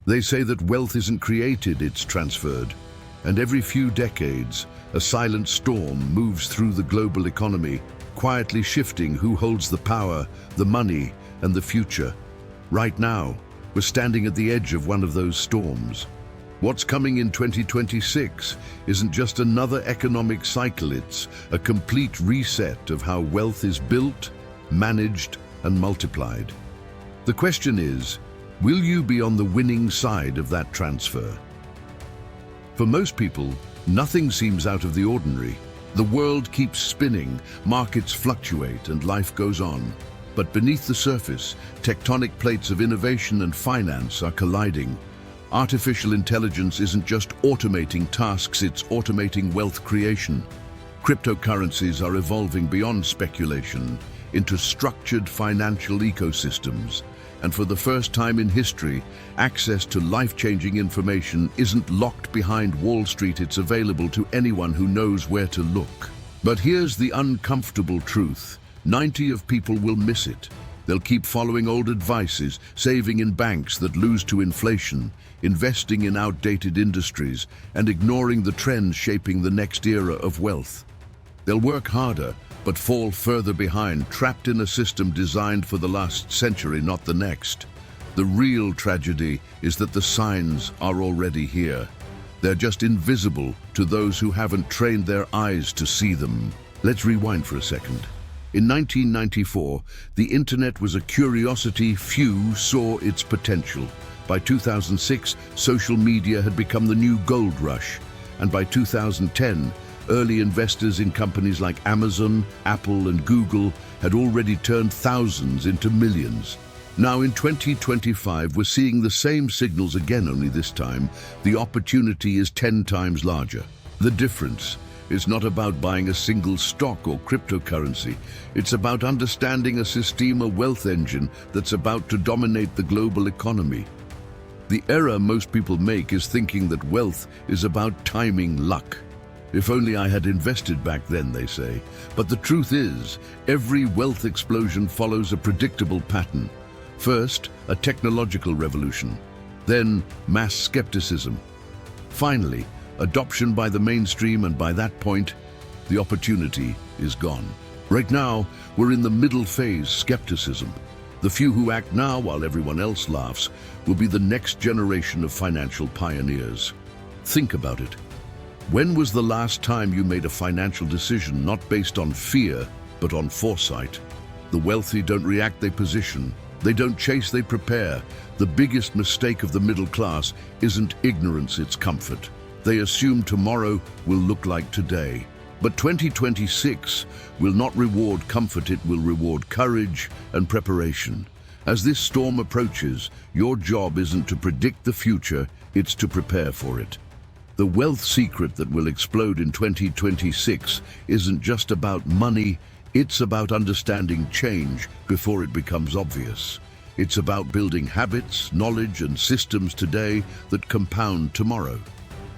They say that wealth isn't created, it's transferred. And every few decades, a silent storm moves through the global economy, quietly shifting who holds the power, the money, and the future. Right now, we're standing at the edge of one of those storms. What's coming in 2026 isn't just another economic cycle, it's a complete reset of how wealth is built, managed, and multiplied. The question is, will you be on the winning side of that transfer? For most people, nothing seems out of the ordinary. The world keeps spinning, markets fluctuate, and life goes on. But beneath the surface, tectonic plates of innovation and finance are colliding. Artificial intelligence isn't just automating tasks, it's automating wealth creation. Cryptocurrencies are evolving beyond speculation into structured financial ecosystems. And for the first time in history, access to life-changing information isn't locked behind Wall Street, it's available to anyone who knows where to look. But here's the uncomfortable truth. 90% of people will miss it. They'll keep following old advices, saving in banks that lose to inflation, investing in outdated industries, and ignoring the trends shaping the next era of wealth. They'll work harder, but fall further behind, trapped in a system designed for the last century, not the next. The real tragedy is that the signs are already here. They're just invisible to those who haven't trained their eyes to see them. Let's rewind for a second. In 1994, the internet was a curiosity, few saw its potential. By 2006, social media had become the new gold rush. And by 2010, early investors in companies like Amazon, Apple, and Google had already turned thousands into millions. Now in 2025, we're seeing the same signals again, only this time, the opportunity is 10 times larger. The difference is not about buying a single stock or cryptocurrency. It's about understanding a system, a wealth engine that's about to dominate the global economy. The error most people make is thinking that wealth is about timing, luck. If only I had invested back then, they say. But the truth is, every wealth explosion follows a predictable pattern. First, a technological revolution. Then, mass skepticism. Finally, adoption by the mainstream, and by that point, the opportunity is gone. Right now, we're in the middle phase, skepticism. The few who act now while everyone else laughs will be the next generation of financial pioneers. Think about it. When was the last time you made a financial decision not based on fear, but on foresight? The wealthy don't react, they position. They don't chase, they prepare. The biggest mistake of the middle class isn't ignorance, it's comfort. They assume tomorrow will look like today. But 2026 will not reward comfort, it will reward courage and preparation. As this storm approaches, your job isn't to predict the future, it's to prepare for it. The wealth secret that will explode in 2026 isn't just about money, it's about understanding change before it becomes obvious. It's about building habits, knowledge, and systems today that compound tomorrow.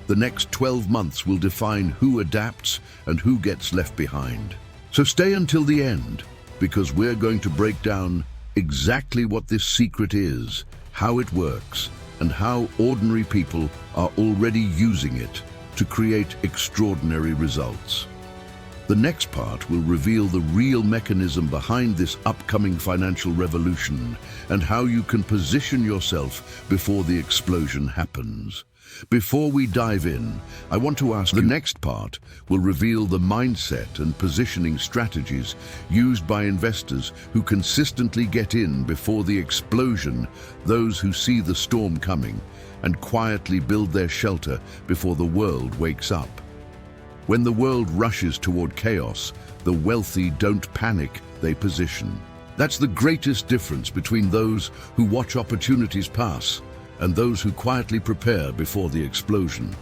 The next 12 months will define who adapts and who gets left behind. So stay until the end, because we're going to break down exactly what this secret is, how it works, and how ordinary people are already using it to create extraordinary results. The next part will reveal the real mechanism behind this upcoming financial revolution and how you can position yourself before the explosion happens. Before we dive in, I want to ask you, the next part will reveal the mindset and positioning strategies used by investors who consistently get in before the explosion, those who see the storm coming and quietly build their shelter before the world wakes up. When the world rushes toward chaos, the wealthy don't panic, they position. That's the greatest difference between those who watch opportunities pass and those who quietly prepare before the explosion.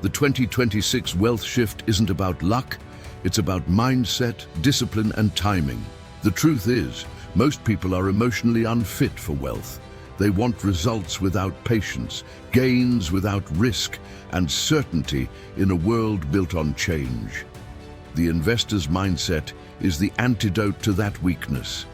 The 2026 wealth shift isn't about luck, it's about mindset, discipline, and timing. The truth is, most people are emotionally unfit for wealth. They want results without patience, gains without risk, and certainty in a world built on change. The investor's mindset is the antidote to that weakness.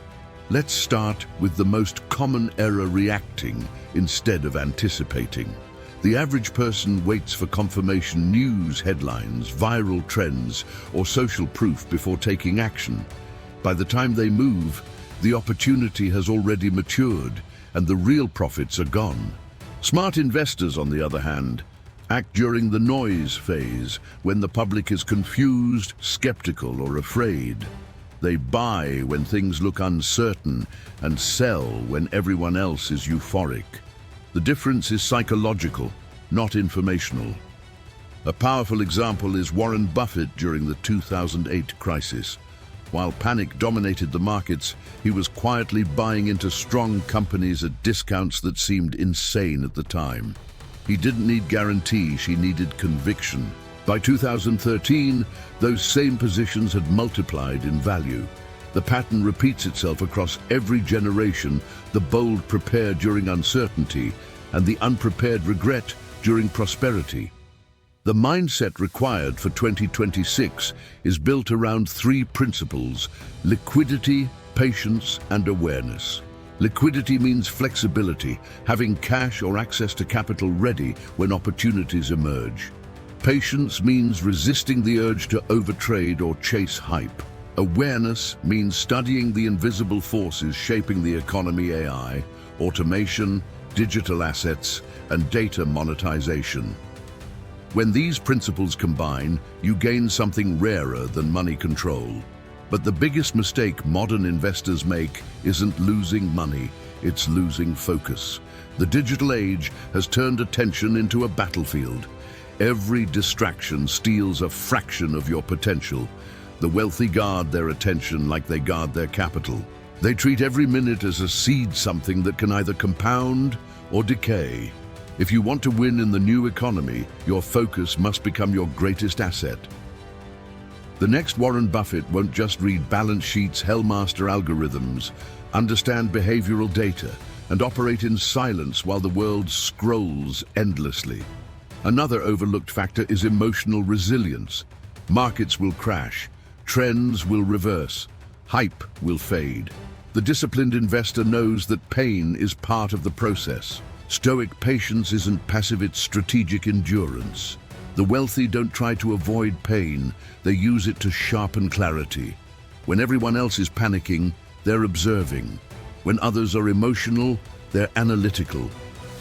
Let's start with the most common error: reacting instead of anticipating. The average person waits for confirmation, news headlines, viral trends, or social proof before taking action. By the time they move, the opportunity has already matured and the real profits are gone. Smart investors, on the other hand, act during the noise phase, when the public is confused, skeptical, or afraid. They buy when things look uncertain and sell when everyone else is euphoric. The difference is psychological, not informational. A powerful example is Warren Buffett during the 2008 crisis. While panic dominated the markets, he was quietly buying into strong companies at discounts that seemed insane at the time. He didn't need guarantees, he needed conviction. By 2013, those same positions had multiplied in value. The pattern repeats itself across every generation: the bold prepare during uncertainty, and the unprepared regret during prosperity. The mindset required for 2026 is built around three principles: liquidity, patience, and awareness. Liquidity means flexibility, having cash or access to capital ready when opportunities emerge. Patience means resisting the urge to overtrade or chase hype. Awareness means studying the invisible forces shaping the economy: AI, automation, digital assets, and data monetization. When these principles combine, you gain something rarer than money control. But the biggest mistake modern investors make isn't losing money, it's losing focus. The digital age has turned attention into a battlefield. Every distraction steals a fraction of your potential. The wealthy guard their attention like they guard their capital. They treat every minute as a seed, something that can either compound or decay. If you want to win in the new economy, your focus must become your greatest asset. The next Warren Buffett won't just read balance sheets, hellmaster algorithms, understand behavioral data, and operate in silence while the world scrolls endlessly. Another overlooked factor is emotional resilience. Markets will crash, trends will reverse, hype will fade. The disciplined investor knows that pain is part of the process. Stoic patience isn't passive, it's strategic endurance. The wealthy don't try to avoid pain, they use it to sharpen clarity. When everyone else is panicking, they're observing. When others are emotional, they're analytical.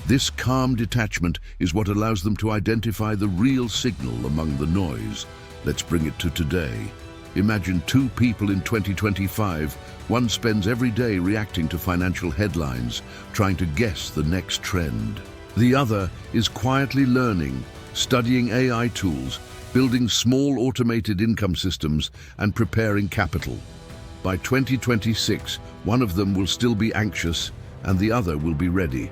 This calm detachment is what allows them to identify the real signal among the noise. Let's bring it to today. Imagine two people in 2025. One spends every day reacting to financial headlines, trying to guess the next trend. The other is quietly learning, studying AI tools, building small automated income systems, and preparing capital. By 2026, one of them will still be anxious and the other will be ready.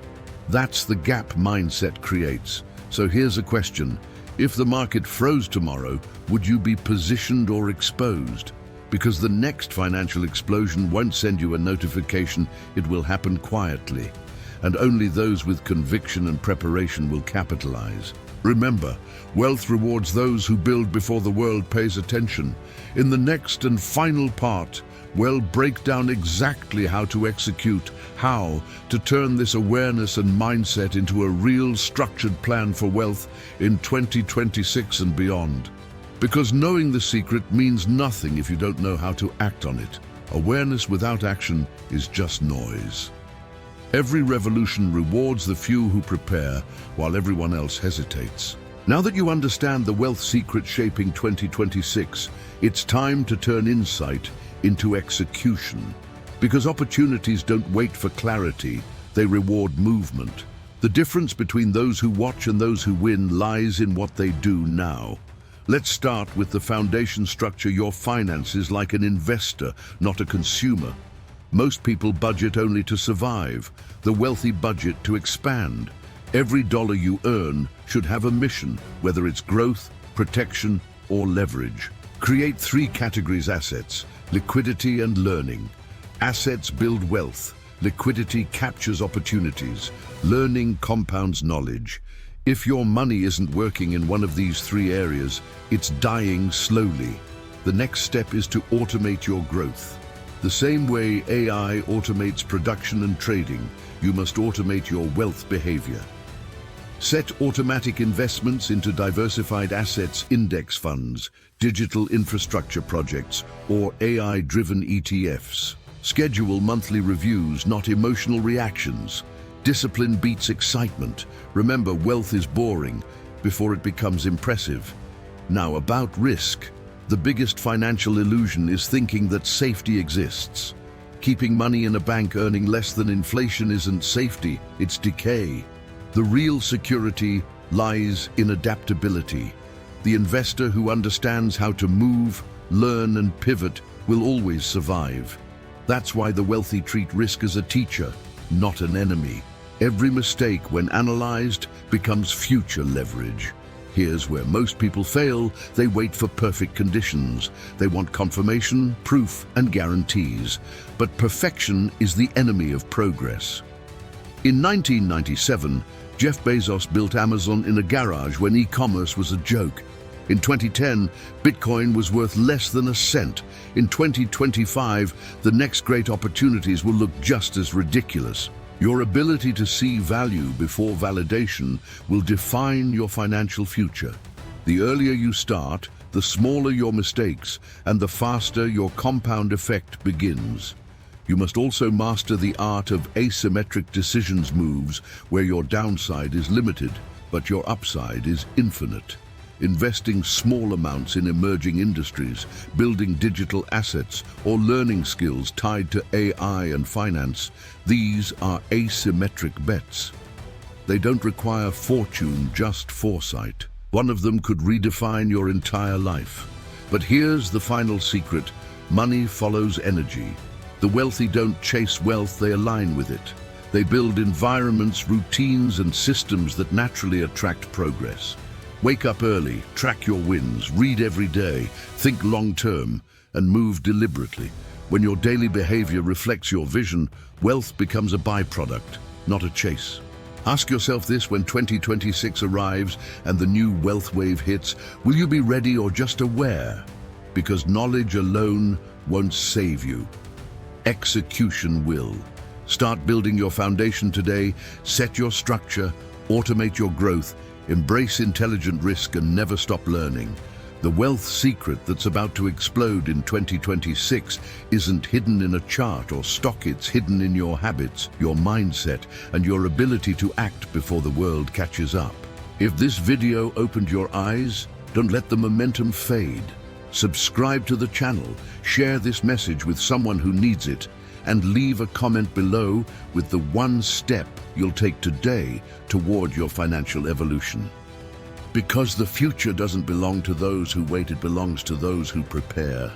That's the gap mindset creates. So here's a question. If the market froze tomorrow, would you be positioned or exposed? Because the next financial explosion won't send you a notification, it will happen quietly. And only those with conviction and preparation will capitalize. Remember, wealth rewards those who build before the world pays attention. In the next and final part, we'll break down exactly how to execute, how to turn this awareness and mindset into a real structured plan for wealth in 2026 and beyond. Because knowing the secret means nothing if you don't know how to act on it. Awareness without action is just noise. Every revolution rewards the few who prepare while everyone else hesitates. Now that you understand the wealth secret shaping 2026, it's time to turn insight into execution. Because opportunities don't wait for clarity, they reward movement. The difference between those who watch and those who win lies in what they do now. Let's start with the foundation structure: your finances like an investor, not a consumer. Most people budget only to survive. The wealthy budget to expand. Every dollar you earn should have a mission, whether it's growth, protection, or leverage. Create three categories: assets, liquidity, and learning. Assets build wealth. Liquidity captures opportunities. Learning compounds knowledge. If your money isn't working in one of these three areas, it's dying slowly. The next step is to automate your growth. The same way AI automates production and trading, you must automate your wealth behavior. Set automatic investments into diversified assets, index funds, digital infrastructure projects, or AI-driven ETFs. Schedule monthly reviews, not emotional reactions. Discipline beats excitement. Remember, wealth is boring before it becomes impressive. Now, about risk. The biggest financial illusion is thinking that safety exists. Keeping money in a bank earning less than inflation isn't safety, it's decay. The real security lies in adaptability. The investor who understands how to move, learn, and pivot will always survive. That's why the wealthy treat risk as a teacher, not an enemy. Every mistake, when analyzed, becomes future leverage. Here's where most people fail. They wait for perfect conditions. They want confirmation, proof, and guarantees. But perfection is the enemy of progress. In 1997, Jeff Bezos built Amazon in a garage when e-commerce was a joke. In 2010, Bitcoin was worth less than a cent. In 2025, the next great opportunities will look just as ridiculous. Your ability to see value before validation will define your financial future. The earlier you start, the smaller your mistakes, and the faster your compound effect begins. You must also master the art of asymmetric decisions moves, where your downside is limited, but your upside is infinite. Investing small amounts in emerging industries, building digital assets, or learning skills tied to AI and finance, these are asymmetric bets. They don't require fortune, just foresight. One of them could redefine your entire life. But here's the final secret: money follows energy. The wealthy don't chase wealth, they align with it. They build environments, routines, and systems that naturally attract progress. Wake up early, track your wins, read every day, think long-term, and move deliberately. When your daily behavior reflects your vision, wealth becomes a byproduct, not a chase. Ask yourself this when 2026 arrives and the new wealth wave hits: will you be ready or just aware? Because knowledge alone won't save you. Execution will. Start building your foundation today, set your structure, automate your growth, embrace intelligent risk, and never stop learning. The wealth secret that's about to explode in 2026 isn't hidden in a chart or stock, it's hidden in your habits, your mindset, and your ability to act before the world catches up. If this video opened your eyes, don't let the momentum fade. Subscribe to the channel, share this message with someone who needs it, and leave a comment below with the one step you'll take today toward your financial evolution. Because the future doesn't belong to those who wait, it belongs to those who prepare.